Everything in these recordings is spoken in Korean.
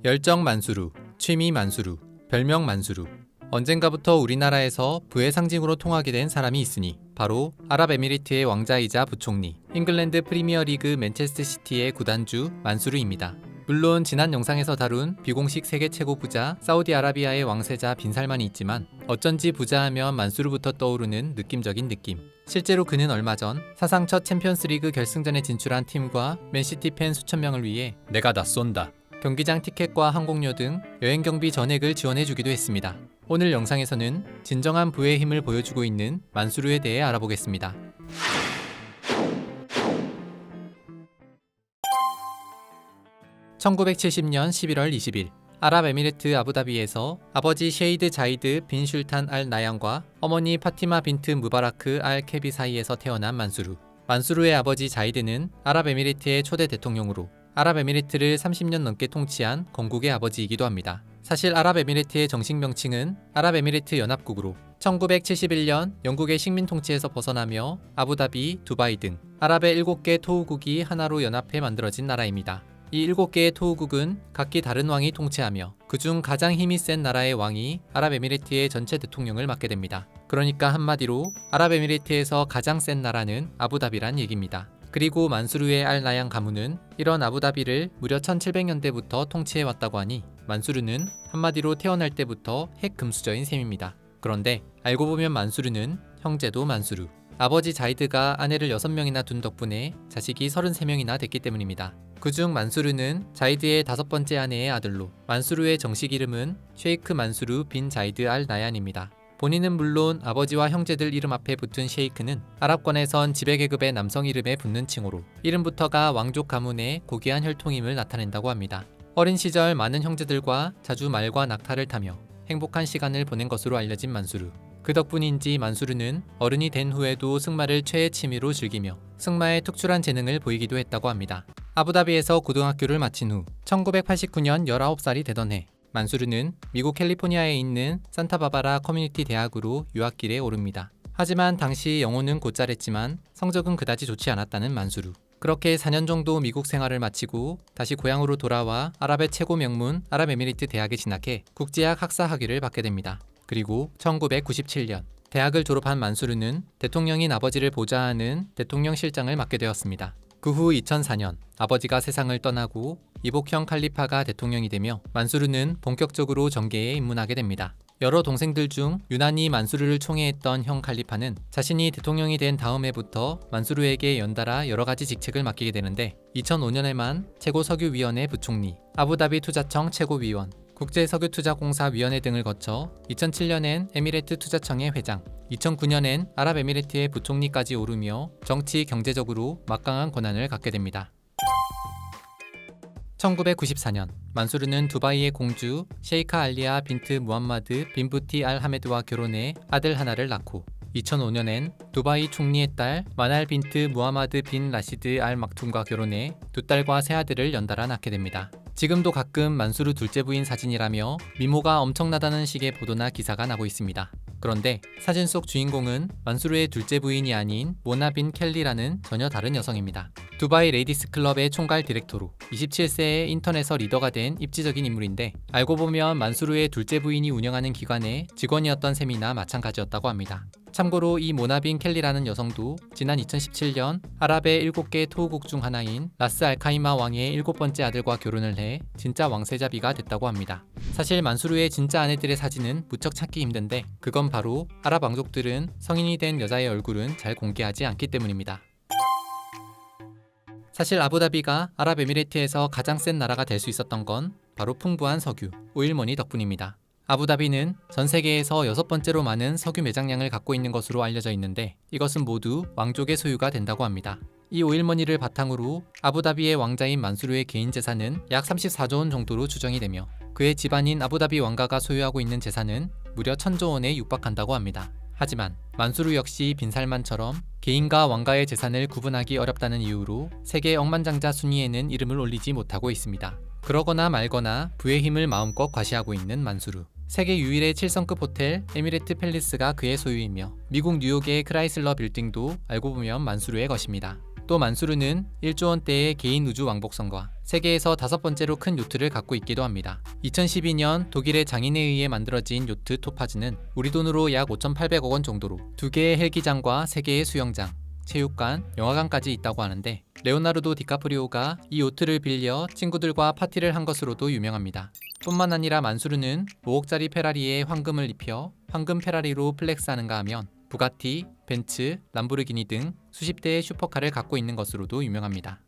열정 만수르, 취미 만수르, 별명 만수르. 언젠가부터 우리나라에서 부의 상징으로 통하게 된 사람이 있으니 바로 아랍에미리트의 왕자이자 부총리, 잉글랜드 프리미어리그 맨체스터 시티의 구단주 만수르입니다. 물론 지난 영상에서 다룬 비공식 세계 최고 부자 사우디아라비아의 왕세자 빈살만이 있지만 어쩐지 부자하면 만수르부터 떠오르는 느낌적인 느낌. 실제로 그는 얼마 전 사상 첫 챔피언스리그 결승전에 진출한 팀과 맨시티 팬 수천 명을 위해 내가 다 쏜다, 경기장 티켓과 항공료 등 여행 경비 전액을 지원해주기도 했습니다. 오늘 영상에서는 진정한 부의 힘을 보여주고 있는 만수르에 대해 알아보겠습니다. (1970년 11월 20일) 아랍에미리트 아부다비에서 아버지 셰이드 자이드 빈 슐탄 알 나얀과 어머니 파티마 빈트 무바라크 알 케비 사이에서 태어난 만수르. 만수르의 아버지 자이드는 아랍에미리트의 초대 대통령으로 아랍에미리트를 30년 넘게 통치한 건국의 아버지이기도 합니다. 사실 아랍에미리트의 정식 명칭은 아랍에미리트 연합국으로 1971년 영국의 식민 통치에서 벗어나며 아부다비, 두바이 등 아랍의 7개 토우국이 하나로 연합해 만들어진 나라입니다. 이 7개의 토우국은 각기 다른 왕이 통치하며 그중 가장 힘이 센 나라의 왕이 아랍에미리트의 전체 대통령을 맡게 됩니다. 그러니까 한마디로 아랍에미리트에서 가장 센 나라는 아부다비란 얘기입니다. 그리고 만수르의 알 나얀 가문은 이런 아부다비를 무려 1700년대부터 통치해왔다고 하니 만수르는 한마디로 태어날 때부터 핵금수저인 셈입니다. 그런데 알고 보면 만수르는 형제도 만수르, 아버지 자이드가 아내를 6명이나 둔 덕분에 자식이 33명이나 됐기 때문입니다. 그중 만수르는 자이드의 5번째 아내의 아들로 만수르의 정식 이름은 셰이크 만수르 빈 자이드 알 나얀입니다. 본인은 물론 아버지와 형제들 이름 앞에 붙은 셰이크는 아랍권에선 지배계급의 남성 이름에 붙는 칭호로 이름부터가 왕족 가문의 고귀한 혈통임을 나타낸다고 합니다. 어린 시절 많은 형제들과 자주 말과 낙타를 타며 행복한 시간을 보낸 것으로 알려진 만수르. 그 덕분인지 만수르는 어른이 된 후에도 승마를 최애 취미로 즐기며 승마에 특출한 재능을 보이기도 했다고 합니다. 아부다비에서 고등학교를 마친 후 1989년 19살이 되던 해 만수르는 미국 캘리포니아에 있는 산타바바라 커뮤니티 대학으로 유학길에 오릅니다. 하지만 당시 영어는 곧잘했지만 성적은 그다지 좋지 않았다는 만수르. 그렇게 4년 정도 미국 생활을 마치고 다시 고향으로 돌아와 아랍의 최고 명문 아랍에미리트 대학에 진학해 국제학 학사 학위를 받게 됩니다. 그리고 1997년 대학을 졸업한 만수르는 대통령인 아버지를 보좌하는 대통령 실장을 맡게 되었습니다. 그 후 2004년 아버지가 세상을 떠나고 이복형 칼리파가 대통령이 되며 만수르는 본격적으로 정계에 입문하게 됩니다. 여러 동생들 중 유난히 만수르를 총애했던 형 칼리파는 자신이 대통령이 된 다음 해부터 만수르에게 연달아 여러 가지 직책을 맡기게 되는데 2005년에만 최고석유위원회 부총리, 아부다비 투자청 최고위원, 국제석유투자공사위원회 등을 거쳐 2007년엔 에미레트 투자청의 회장, 2009년엔 아랍에미리트의 부총리까지 오르며 정치, 경제적으로 막강한 권한을 갖게 됩니다. 1994년 만수르는 두바이의 공주 셰이카 알리아 빈트 무함마드 빈 부티 알 하메드와 결혼해 아들 하나를 낳고 2005년엔 두바이 총리의 딸 마날 빈트 무하마드 빈 라시드 알 막툼과 결혼해 2딸과 3아들을 연달아 낳게 됩니다. 지금도 가끔 만수르 둘째 부인 사진이라며 미모가 엄청나다는 식의 보도나 기사가 나고 있습니다. 그런데 사진 속 주인공은 만수르의 둘째 부인이 아닌 모나 빈 켈리라는 전혀 다른 여성입니다. 두바이 레이디스 클럽의 총괄 디렉터로 27세에 인터넷의 리더가 된 입지적인 인물인데 알고 보면 만수르의 둘째 부인이 운영하는 기관의 직원이었던 셈이나 마찬가지였다고 합니다. 참고로 이 모나 빈 켈리라는 여성도 지난 2017년 아랍의 7개 토우국 중 하나인 라스 알카이마 왕의 7번째 아들과 결혼을 해 진짜 왕세자비가 됐다고 합니다. 사실 만수르의 진짜 아내들의 사진은 무척 찾기 힘든데 그건 바로 아랍 왕족들은 성인이 된 여자의 얼굴은 잘 공개하지 않기 때문입니다. 사실 아부다비가 아랍에미리트에서 가장 센 나라가 될 수 있었던 건 바로 풍부한 석유, 오일머니 덕분입니다. 아부다비는 전 세계에서 6번째로 많은 석유 매장량을 갖고 있는 것으로 알려져 있는데 이것은 모두 왕족의 소유가 된다고 합니다. 이 오일머니를 바탕으로 아부다비의 왕자인 만수르의 개인 재산은 약 34조 원 정도로 추정이 되며 그의 집안인 아부다비 왕가가 소유하고 있는 재산은 무려 1000조 원에 육박한다고 합니다. 하지만 만수르 역시 빈살만처럼 개인과 왕가의 재산을 구분하기 어렵다는 이유로 세계 억만장자 순위에는 이름을 올리지 못하고 있습니다. 그러거나 말거나 부의 힘을 마음껏 과시하고 있는 만수르. 세계 유일의 7성급 호텔 에미레트 팰리스가 그의 소유이며 미국 뉴욕의 크라이슬러 빌딩도 알고 보면 만수르의 것입니다. 또 만수르는 1조 원대의 개인 우주 왕복선과 세계에서 5번째로 큰 요트를 갖고 있기도 합니다. 2012년 독일의 장인에 의해 만들어진 요트 토파즈는 우리 돈으로 약 5,800억 원 정도로 2개의 헬기장과 3개의 수영장, 체육관, 영화관까지 있다고 하는데 레오나르도 디카프리오가 이 요트를 빌려 친구들과 파티를 한 것으로도 유명합니다. 뿐만 아니라 만수르는 5억짜리 페라리에 황금을 입혀 황금 페라리로 플렉스하는가 하면 부가티, 벤츠, 람보르기니 등 수십 대의 슈퍼카를 갖고 있는 것으로도 유명합니다.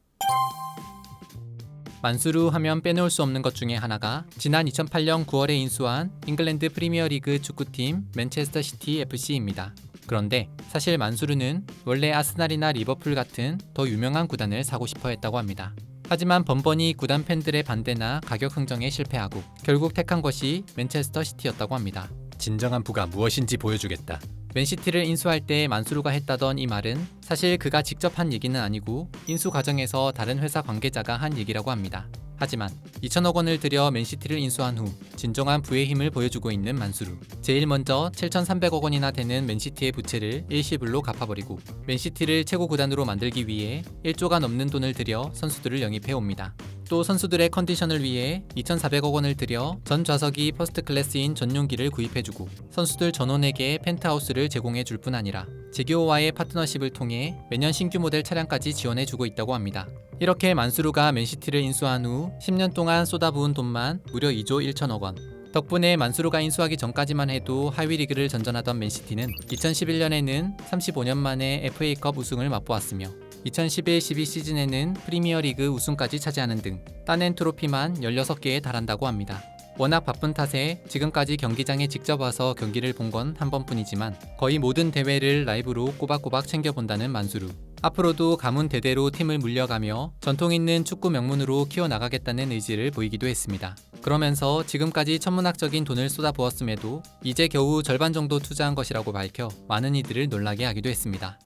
만수르 하면 빼놓을 수 없는 것 중에 하나가 지난 2008년 9월에 인수한 잉글랜드 프리미어리그 축구팀 맨체스터 시티 FC입니다. 그런데 사실 만수르는 원래 아스날이나 리버풀 같은 더 유명한 구단을 사고 싶어 했다고 합니다. 하지만 번번이 구단 팬들의 반대나 가격 흥정에 실패하고 결국 택한 것이 맨체스터 시티였다고 합니다. 진정한 부가 무엇인지 보여주겠다. 맨시티를 인수할 때 만수르가 했다던 이 말은 사실 그가 직접 한 얘기는 아니고 인수 과정에서 다른 회사 관계자가 한 얘기라고 합니다. 하지만 2천억 원을 들여 맨시티를 인수한 후 진정한 부의 힘을 보여주고 있는 만수르. 제일 먼저 7,300억 원이나 되는 맨시티의 부채를 일시불로 갚아버리고 맨시티를 최고 구단으로 만들기 위해 1조가 넘는 돈을 들여 선수들을 영입해옵니다. 또 선수들의 컨디션을 위해 2,400억 원을 들여 전 좌석이 퍼스트 클래스인 전용기를 구입해주고 선수들 전원에게 펜트하우스를 제공해줄 뿐 아니라 제규어와의 파트너십을 통해 매년 신규 모델 차량까지 지원해주고 있다고 합니다. 이렇게 만수르가 맨시티를 인수한 후 10년 동안 쏟아부은 돈만 무려 2조 1천억 원. 덕분에 만수르가 인수하기 전까지만 해도 하위 리그를 전전하던 맨시티는 2011년에는 35년 만에 FA컵 우승을 맛보았으며 2011-12 시즌에는 프리미어리그 우승까지 차지하는 등 따낸 트로피만 16개에 달한다고 합니다. 워낙 바쁜 탓에 지금까지 경기장에 직접 와서 경기를 본 건 한 번뿐이지만 거의 모든 대회를 라이브로 꼬박꼬박 챙겨본다는 만수르. 앞으로도 가문 대대로 팀을 물려가며 전통 있는 축구 명문으로 키워나가겠다는 의지를 보이기도 했습니다. 그러면서 지금까지 천문학적인 돈을 쏟아부었음에도 이제 겨우 절반 정도 투자한 것이라고 밝혀 많은 이들을 놀라게 하기도 했습니다.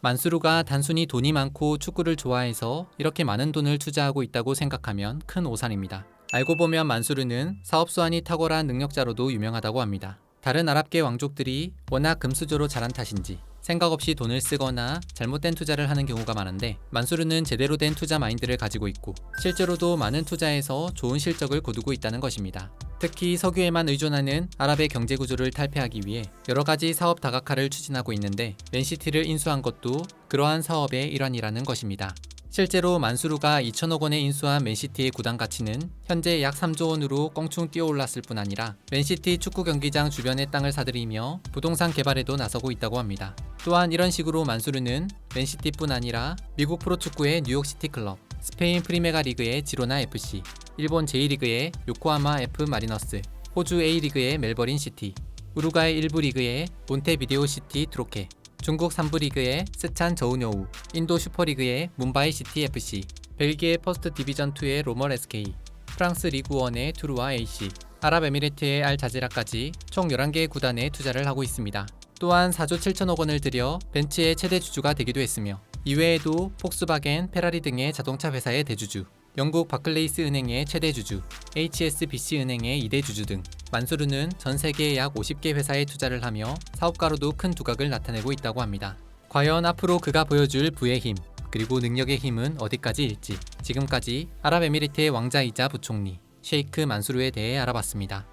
만수르가 단순히 돈이 많고 축구를 좋아해서 이렇게 많은 돈을 투자하고 있다고 생각하면 큰 오산입니다. 알고 보면 만수르는 사업 수완이 탁월한 능력자로도 유명하다고 합니다. 다른 아랍계 왕족들이 워낙 금수저로 자란 탓인지 생각 없이 돈을 쓰거나 잘못된 투자를 하는 경우가 많은데 만수르는 제대로 된 투자 마인드를 가지고 있고 실제로도 많은 투자에서 좋은 실적을 거두고 있다는 것입니다. 특히 석유에만 의존하는 아랍의 경제 구조를 탈피하기 위해 여러 가지 사업 다각화를 추진하고 있는데 맨시티를 인수한 것도 그러한 사업의 일환이라는 것입니다. 실제로 만수르가 2천억 원에 인수한 맨시티의 구단 가치는 현재 약 3조 원으로 껑충 뛰어올랐을 뿐 아니라 맨시티 축구 경기장 주변의 땅을 사들이며 부동산 개발에도 나서고 있다고 합니다. 또한 이런 식으로 만수르는 맨시티뿐 아니라 미국 프로축구의 뉴욕시티 클럽, 스페인 프리메가 리그의 지로나 FC, 일본 제2리그의 요코하마 F 마리너스, 호주 A리그의 멜버린 시티, 우루과이 1부 리그의 몬테비데오 시티 트로케, 중국 3부 리그의 스찬 저우녀우, 인도 슈퍼리그의 문바이 시티 FC, 벨기에 퍼스트 디비전 2의 로멀 SK, 프랑스 리그 1의 투르와 AC, 아랍에미레트의 알 자지라까지 총 11개의 구단에 투자를 하고 있습니다. 또한 4조 7천억 원을 들여 벤츠의 최대 주주가 되기도 했으며 이외에도 폭스바겐, 페라리 등의 자동차 회사의 대주주, 영국 바클레이스 은행의 최대 주주, HSBC 은행의 2대 주주 등 만수르는 전 세계 약 50개 회사에 투자를 하며 사업가로도 큰 두각을 나타내고 있다고 합니다. 과연 앞으로 그가 보여줄 부의 힘, 그리고 능력의 힘은 어디까지일지 지금까지 아랍에미리트의 왕자이자 부총리 셰이크 만수르에 대해 알아봤습니다.